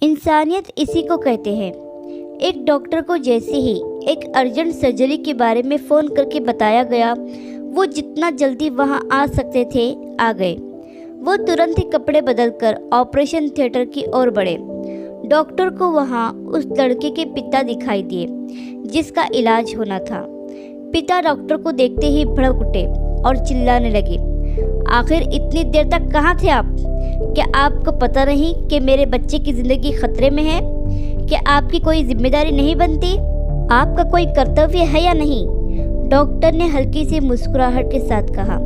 इंसानियत इसी को कहते हैं। एक डॉक्टर को जैसे ही एक अर्जेंट सर्जरी के बारे में फ़ोन करके बताया गया, वो जितना जल्दी वहां आ सकते थे आ गए। वो तुरंत ही कपड़े बदलकर ऑपरेशन थिएटर की ओर बढ़े। डॉक्टर को वहां उस लड़के के पिता दिखाई दिए जिसका इलाज होना था। पिता डॉक्टर को देखते ही भड़क उठे और चिल्लाने लगे, आखिर इतनी देर तक कहाँ थे आप? क्या आपको पता नहीं कि मेरे बच्चे की ज़िंदगी खतरे में है? क्या आपकी कोई जिम्मेदारी नहीं बनती? आपका कोई कर्तव्य है या नहीं? डॉक्टर ने हल्की सी मुस्कुराहट के साथ कहा,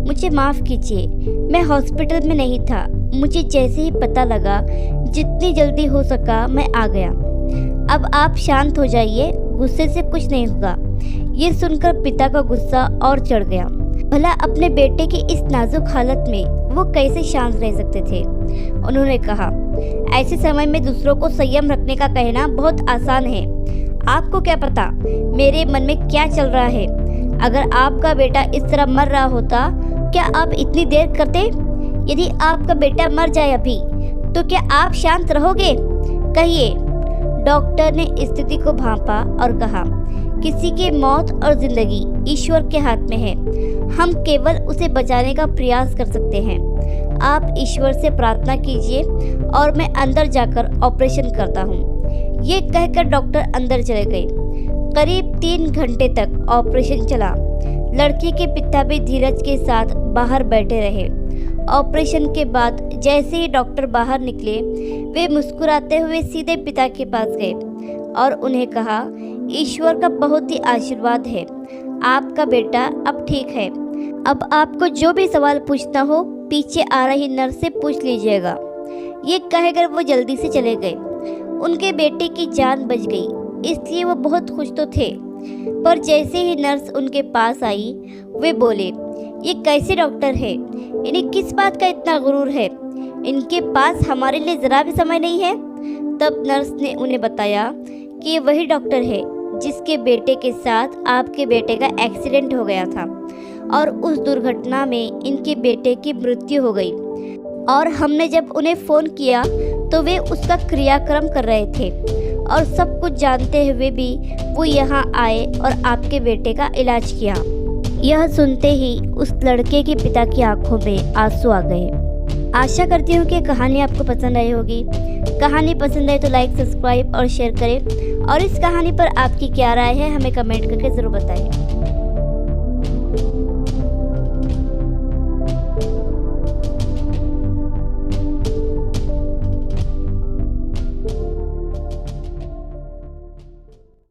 मुझे माफ़ कीजिए, मैं हॉस्पिटल में नहीं था। मुझे जैसे ही पता लगा, जितनी जल्दी हो सका मैं आ गया। अब आप शांत हो जाइए, गुस्से से कुछ नहीं होगा। ये सुनकर पिता का गुस्सा और चढ़ गया। भला अपने बेटे की इस नाजुक हालत में वो कैसे शांत रह सकते थे? उन्होंने कहा, ऐसे समय में दूसरों को संयम रखने का कहना बहुत आसान है। आपको क्या पता मेरे मन में क्या चल रहा है? अगर आपका बेटा इस तरह मर रहा होता, क्या आप इतनी देर करते? यदि आपका बेटा मर जाए अभी, तो क्या आप शांत रहोगे? कहिए। डॉक्टर ने स्थिति को भांपा और कहा, किसी की मौत और जिंदगी ईश्वर के हाथ में है। हम केवल उसे बचाने का प्रयास कर सकते हैं। आप ईश्वर से प्रार्थना कीजिए और मैं अंदर जाकर ऑपरेशन करता हूँ। ये कहकर डॉक्टर अंदर चले गए। करीब 3 घंटे तक ऑपरेशन चला। लड़के के पिता भी धीरज के साथ बाहर बैठे रहे। ऑपरेशन के बाद जैसे ही डॉक्टर बाहर निकले, वे मुस्कुराते हुए सीधे पिता के पास गए और उन्हें कहा, ईश्वर का बहुत ही आशीर्वाद है, आपका बेटा अब ठीक है। अब आपको जो भी सवाल पूछना हो, पीछे आ रही नर्स से पूछ लीजिएगा। ये कहकर वो जल्दी से चले गए। उनके बेटे की जान बच गई, इसलिए वो बहुत खुश तो थे। पर जैसे ही नर्स उनके पास आई, वे बोले, ये कैसे डॉक्टर है? इन्हें किस बात का इतना गुरूर है? इनके पास हमारे लिए ज़रा भी समय नहीं है। तब नर्स ने उन्हें बताया कि ये वही डॉक्टर है जिसके बेटे के साथ आपके बेटे का एक्सीडेंट हो गया था और उस दुर्घटना में इनके बेटे की मृत्यु हो गई। और हमने जब उन्हें फ़ोन किया तो वे उसका क्रियाक्रम कर रहे थे और सब कुछ जानते हुए भी वो यहाँ आए और आपके बेटे का इलाज किया। यह सुनते ही उस लड़के के पिता की आंखों में आंसू आ गए। आशा करती हूँ कि कहानी आपको पसंद आई होगी। कहानी पसंद आए तो लाइक, सब्सक्राइब और शेयर करें और इस कहानी पर आपकी क्या राय है हमें कमेंट करके ज़रूर बताएं।